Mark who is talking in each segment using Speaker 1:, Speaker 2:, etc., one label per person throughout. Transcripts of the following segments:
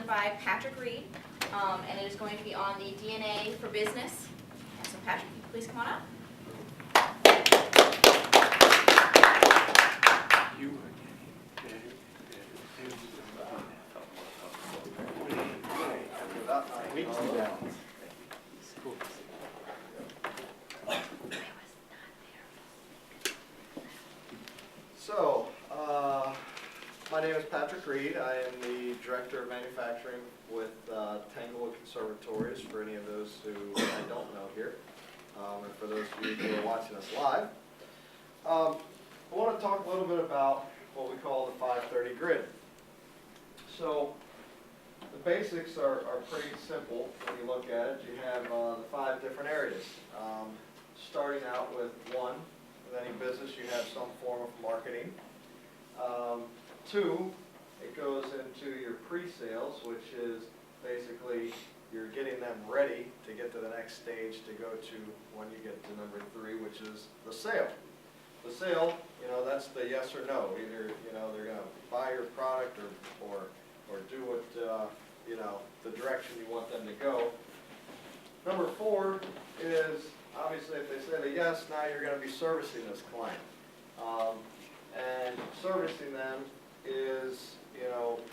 Speaker 1: by Patrick Reed, and it is going to be on the DNA for Business. And so Patrick, please come on up.
Speaker 2: So, my name is Patrick Reed. I am the Director of Manufacturing with Tanglewood Conservatories, for any of those who I don't know here, and for those of you who are watching us live. I want to talk a little bit about what we call the 530 grid. So, the basics are pretty simple when you look at it. You have the 5 different areas. Starting out with 1, with any business, you have some form of marketing. 2, it goes into your pre-sales, which is basically you're getting them ready to get to the next stage to go to when you get to number 3, which is the sale. The sale, that's the yes or no. Either, they're going to buy your product or do what, the direction you want them to go. Number 4 is, obviously, if they say the yes, now you're going to be servicing this client. And servicing them is,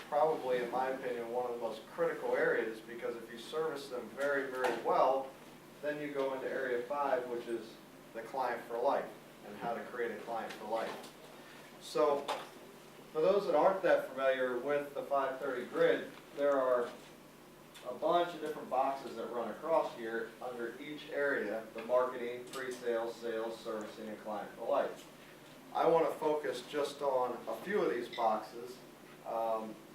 Speaker 2: probably, in my opinion, one of the most critical areas, because if you service them very, very well, then you go into area 5, which is the client for life, and how to create a client for life. So, for those that aren't that familiar with the 530 grid, there are a bunch of different boxes that run across here under each area: the marketing, pre-sales, sales, servicing, and client for life. I want to focus just on a few of these boxes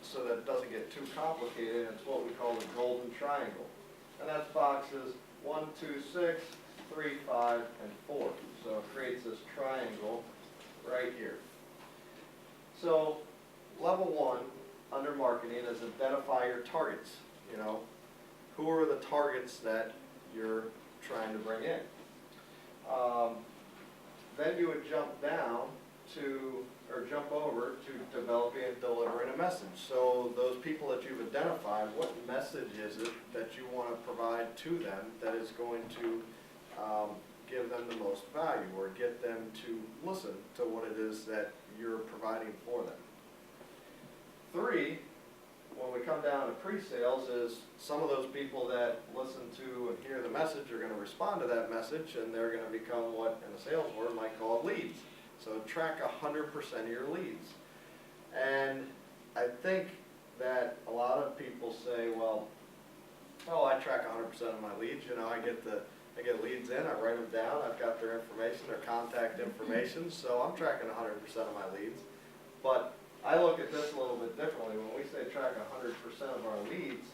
Speaker 2: so that it doesn't get too complicated. It's what we call the golden triangle. And that's boxes 1, 2, 6, 3, 5, and 4. So it creates this triangle right here. So level 1 under marketing is identify your targets. Who are the targets that you're trying to bring in? Then you would jump down to, or jump over to developing and delivering a message. So those people that you've identified, what message is it that you want to provide to them that is going to give them the most value, or get them to listen to what it is that you're providing for them? 3, when we come down to pre-sales, is some of those people that listen to and hear the message are going to respond to that message, and they're going to become what in the sales world might call leads. So track 100% of your leads. And I think that a lot of people say, well, oh, I track 100% of my leads. I get leads in, I write them down, I've got their information, their contact information, so I'm tracking 100% of my leads. But I look at this a little bit differently. When we say track 100% of our leads,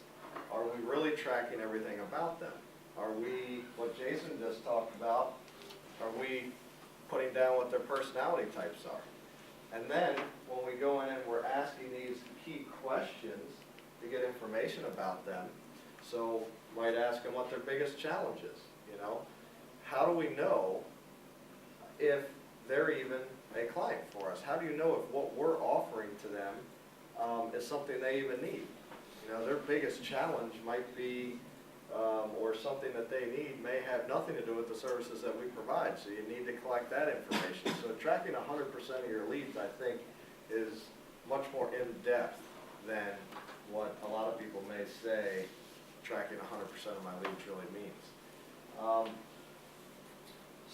Speaker 2: are we really tracking everything about them? Are we, what Jason just talked about, are we putting down what their personality types are? And then when we go in and we're asking these key questions to get information about them, so might ask them what their biggest challenge is. How do we know if they're even a client for us? How do you know if what we're offering to them is something they even need? Their biggest challenge might be, or something that they need may have nothing to do with the services that we provide, so you need to collect that information. So tracking 100% of your leads, I think, is much more in-depth than what a lot of people may say tracking 100% of my leads really means.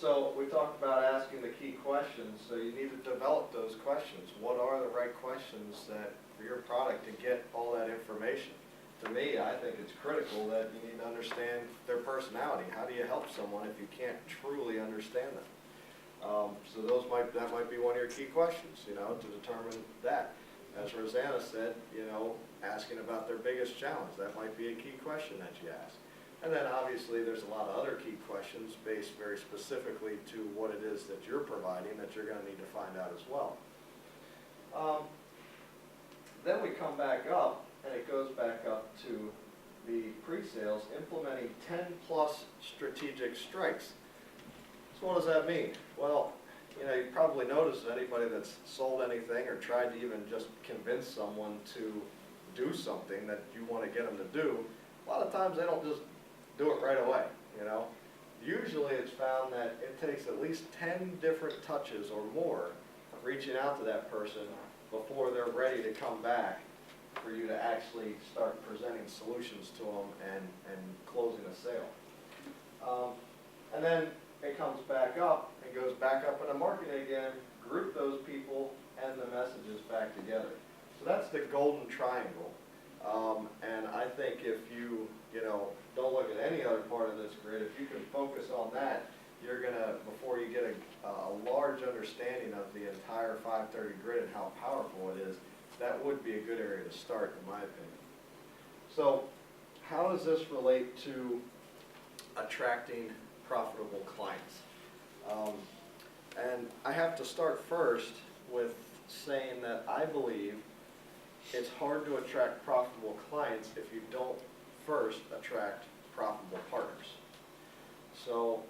Speaker 2: So we talked about asking the key questions, so you need to develop those questions. What are the right questions for your product to get all that information? To me, I think it's critical that you need to understand their personality. How do you help someone if you can't truly understand them? So that might be one of your key questions, to determine that. As Rosanna said, asking about their biggest challenge, that might be a key question that you ask. And then obviously there's a lot of other key questions based very specifically to what it is that you're providing that you're going to need to find out as well. Then we come back up, and it goes back up to the pre-sales, implementing 10+ strategic strikes. So what does that mean? Well, you probably noticed anybody that's sold anything or tried to even just convince someone to do something that you want to get them to do, a lot of times they don't just do it right away, you know. Usually it's found that it takes at least 10 different touches or more reaching out to that person before they're ready to come back for you to actually start presenting solutions to them and closing a sale. And then it comes back up and goes back up into marketing again, group those people and the messages back together. So that's the golden triangle. And I think if you don't look at any other part of this grid, if you can focus on that, you're gonna, before you get a large understanding of the entire 530 grid and how powerful it is, that would be a good area to start, in my opinion. So how does this relate to attracting profitable clients? And I have to start first with saying that I believe it's hard to attract profitable clients if you don't first attract profitable partners. So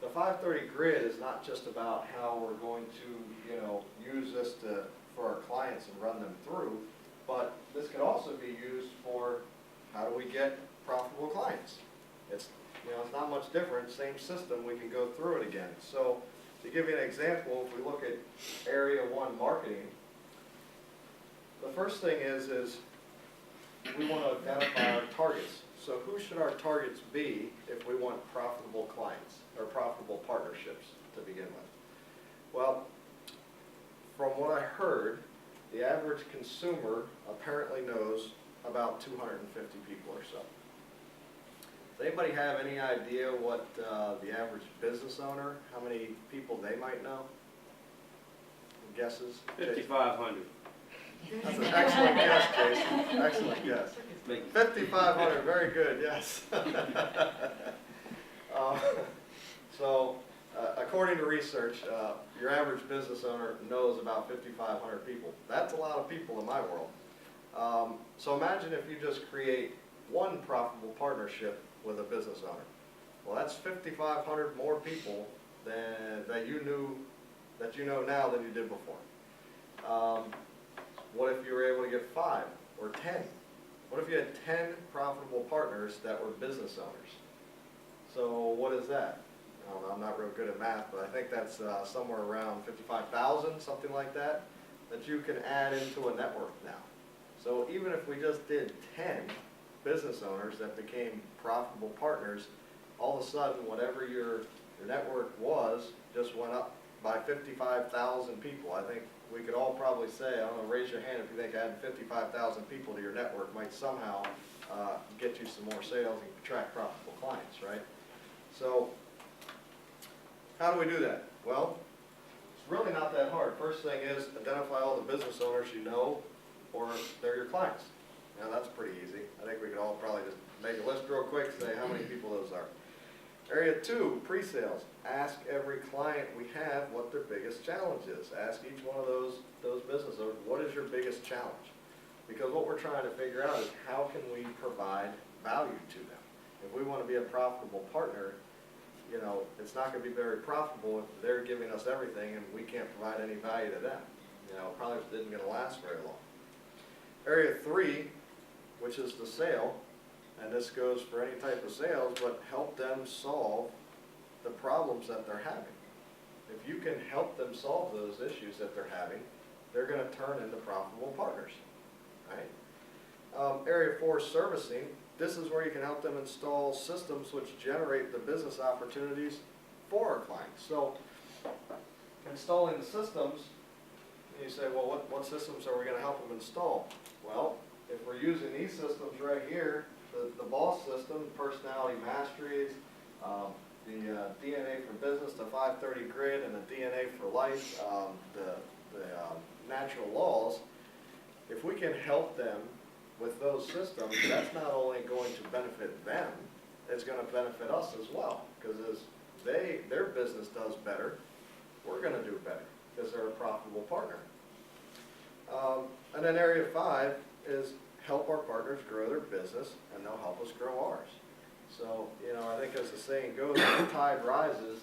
Speaker 2: the 530 grid is not just about how we're going to, use this for our clients and run them through, but this can also be used for how do we get profitable clients. It's not much different, same system, we can go through it again. So to give you an example, if we look at Area 1 marketing, the first thing is we want to identify our targets. So who should our targets be if we want profitable clients or profitable partnerships to begin with? Well, from what I heard, the average consumer apparently knows about 250 people or so. Does anybody have any idea what the average business owner, how many people they might know? Guesses?
Speaker 3: 5,500.
Speaker 2: That's an excellent guess, Jason. Excellent guess. 5,500, very good, yes. According to research, your average business owner knows about 5,500 people. That's a lot of people in my world. So imagine if you just create one profitable partnership with a business owner. Well, that's 5,500 more people that you know now than you did before. What if you were able to get 5 or 10? What if you had 10 profitable partners that were business owners? So what is that? I don't know, I'm not real good at math, but I think that's somewhere around 55,000, something like that you can add into a network now. So even if we just did 10 business owners that became profitable partners, all of a sudden whatever your network was just went up by 55,000 people. I think we could all probably say, I don't know, raise your hand if you think adding 55,000 people to your network might somehow get you some more sales and attract profitable clients, right? So how do we do that? Well, it's really not that hard. First thing is identify all the business owners you know or they're your clients. Now that's pretty easy. I think we could all probably just make a list real quick, say how many people those are. Area 2, pre-sales. Ask every client we have what their biggest challenge is. Ask each one of those business owners, what is your biggest challenge? Because what we're trying to figure out is how can we provide value to them. If we want to be a profitable partner, it's not going to be very profitable if they're giving us everything and we can't provide any value to them. Probably isn't going to last very long. Area 3, which is the sale, and this goes for any type of sales, but help them solve the problems that they're having. If you can help them solve those issues that they're having, they're going to turn into profitable partners, right? Area 4, servicing. This is where you can help them install systems which generate the business opportunities for our clients. So installing the systems, you say, well, what systems are we going to help them install? Well, if we're using these systems right here, the BOSS system, personality masteries, the DNA for business, the 530 grid, and the DNA for life, the natural laws, if we can help them with those systems, that's not only going to benefit them, it's going to benefit us as well. Because as their business does better, we're going to do better because they're a profitable partner. And then area 5 is help our partners grow their business, and they'll help us grow ours. So, I think as the saying goes, when the tide rises,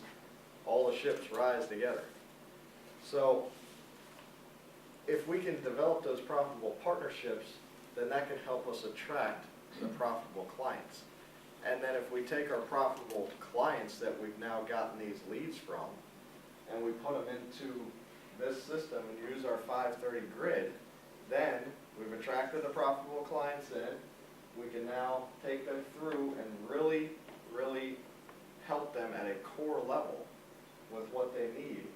Speaker 2: all the ships rise together. So, if we can develop those profitable partnerships then that can help us attract the profitable clients. And then if we take our profitable clients that we've now gotten these leads from, and we put them into this system and use our 530 grid, then we've attracted the profitable clients in. We can now take them through and really, really help them at a core level with what they need.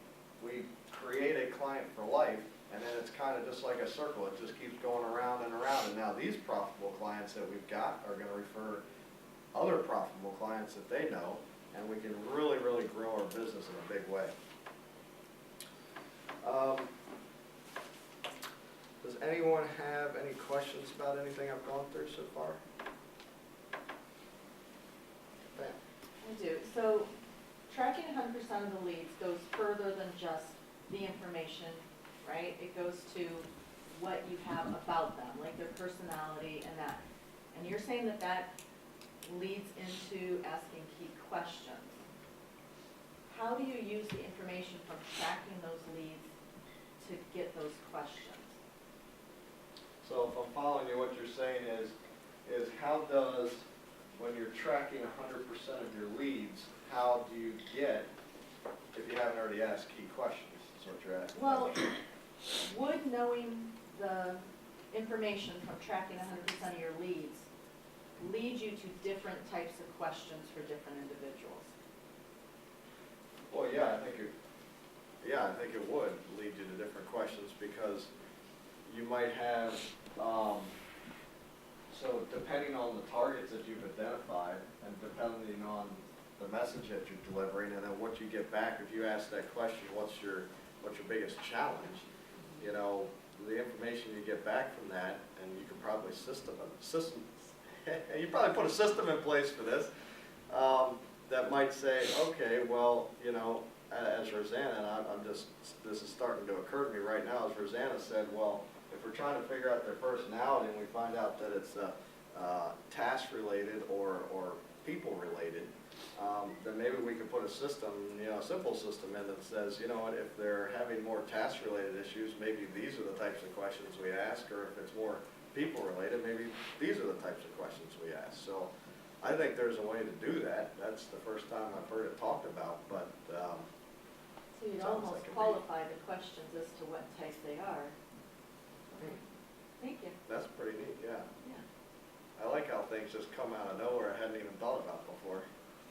Speaker 2: We create a client for life, and then it's kind of just like a circle. It just keeps going around and around. And now these profitable clients that we've got are going to refer other profitable clients that they know, and we can really, really grow our business in a big way. Does anyone have any questions about anything I've gone through so far? Bam.
Speaker 3: I do. So tracking 100% of the leads goes further than just the information, right? It goes to what you have about them, like their personality and that. And you're saying that that leads into asking key questions. How do you use the information from tracking those leads to get those questions?
Speaker 2: So if I'm following you, what you're saying is how does, when you're tracking 100% of your leads, how do you get, if you haven't already asked key questions, is what you're asking.
Speaker 3: Well, would knowing the information from tracking 100% of your leads lead you to different types of questions for different individuals?
Speaker 2: Well, I think it would lead you to different questions, because you might have, so depending on the targets that you've identified and depending on the message that you're delivering, and then what you get back, if you ask that question, what's your biggest challenge, you know, the information you get back from that, and you can probably you probably put a system in place for this, that might say, okay, well, you know, as Rosanna, and this is starting to occur to me right now, as Rosanna said, well, if we're trying to figure out their personality and we find out that it's task-related or people-related, then maybe we could put a system, you know, a simple system in that says, you know what, if they're having more task-related issues, maybe these are the types of questions we ask, or if it's more people-related, maybe these are the types of questions we ask. So I think there's a way to do that. That's the first time I've heard it talked about, but
Speaker 3: So you'd almost qualify the questions as to what type they are. Thank you.
Speaker 2: That's pretty neat, yeah.
Speaker 3: Yeah.
Speaker 2: I like how things just come out of nowhere I hadn't even thought about before.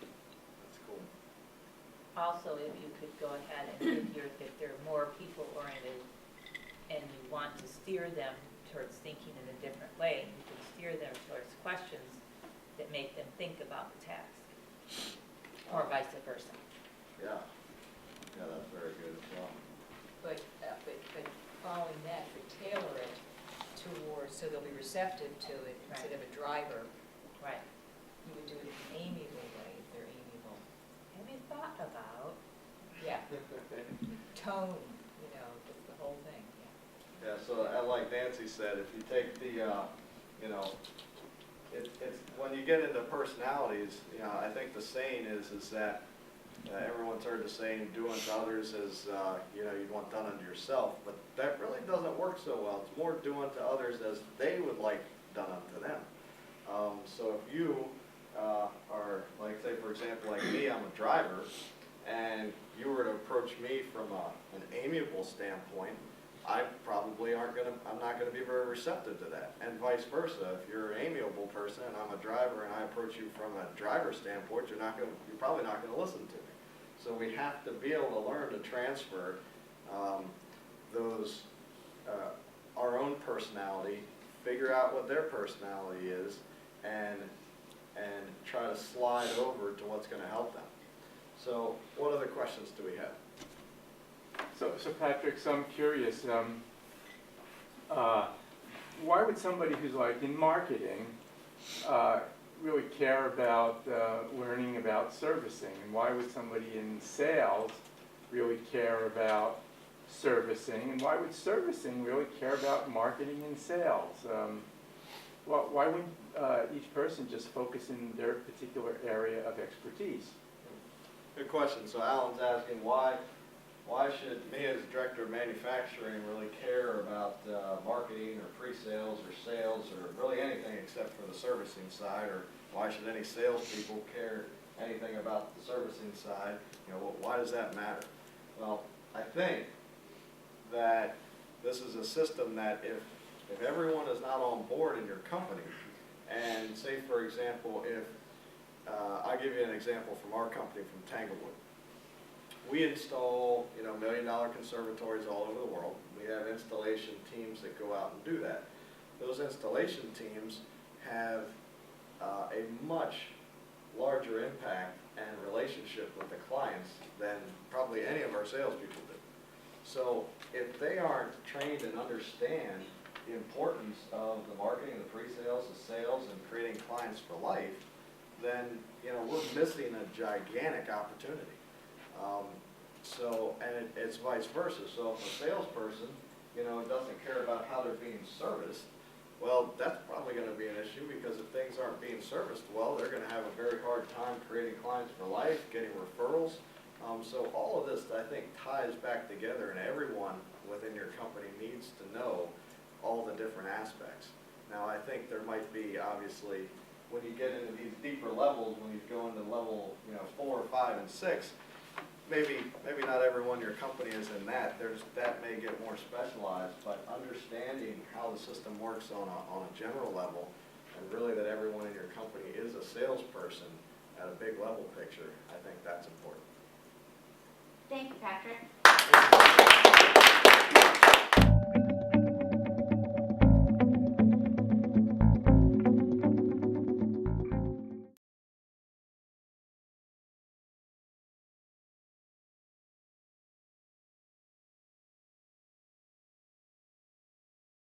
Speaker 2: That's cool.
Speaker 4: Also, if you could go ahead and if they're more people-oriented and you want to steer them towards thinking in a different way, you can steer them towards questions that make them think about the task, or vice versa.
Speaker 2: Yeah. Yeah, that's very good as well.
Speaker 5: But following that, to tailor it towards, so they'll be receptive to it instead of a driver,
Speaker 4: Right.
Speaker 5: you would do it in an amiable way if they're amiable.
Speaker 4: Have you thought about?
Speaker 5: Yeah, tone, you know, the whole thing, yeah.
Speaker 2: Yeah, so like Nancy said, if you take the, you know, it's when you get into personalities, you know, I think the saying is that everyone's heard the saying, do unto others as, you know, you'd want done unto yourself, but that really doesn't work so well. It's more do unto others as they would like done unto them. So if you are, like, say, for example, like me, I'm a driver, and you were to approach me from an amiable standpoint, I'm not gonna be very receptive to that, and vice versa. If you're an amiable person and I'm a driver and I approach you from a driver standpoint, you're probably not gonna listen to me. So we have to be able to learn to transfer our own personality, figure out what their personality is, and try to slide over to what's gonna help them. So what other questions do we have?
Speaker 6: So Patrick, so I'm curious, why would somebody who's like in marketing really care about learning about servicing? And why would somebody in sales really care about servicing? And why would servicing really care about marketing and sales? Why wouldn't each person just focus in their particular area of expertise?
Speaker 2: Good question. So Alan's asking why why should me as director of manufacturing really care about marketing or pre-sales or sales or really anything except for the servicing side? Or why should any salespeople care anything about the servicing side? You know, why does that matter? Well, I think that this is a system that if everyone is not on board in your company, and say for example, if, I'll give you an example from our company, from Tanglewood. We install, you know, $1 million conservatories all over the world. We have installation teams that go out and do that. Those installation teams have a much larger impact and relationship with the clients than probably any of our salespeople do. So if they aren't trained and understand the importance of the marketing, the pre-sales, the sales, and creating clients for life, then, you know, we're missing a gigantic opportunity. And it's vice versa. So if a salesperson, you know, doesn't care about how they're being serviced, well, that's probably going to be an issue, because if things aren't being serviced well, they're going to have a very hard time creating clients for life, getting referrals. So all of this, I think, ties back together, and everyone within your company needs to know all the different aspects. Now, I think there might be, obviously, when you get into these deeper levels, when you go into level, you know, 4, 5, and 6, maybe not everyone in your company is in that. That may get more specialized, but understanding how the system works on a general level, and really that everyone in your company is a salesperson at a big level picture, I think that's important.
Speaker 1: Thank you, Patrick.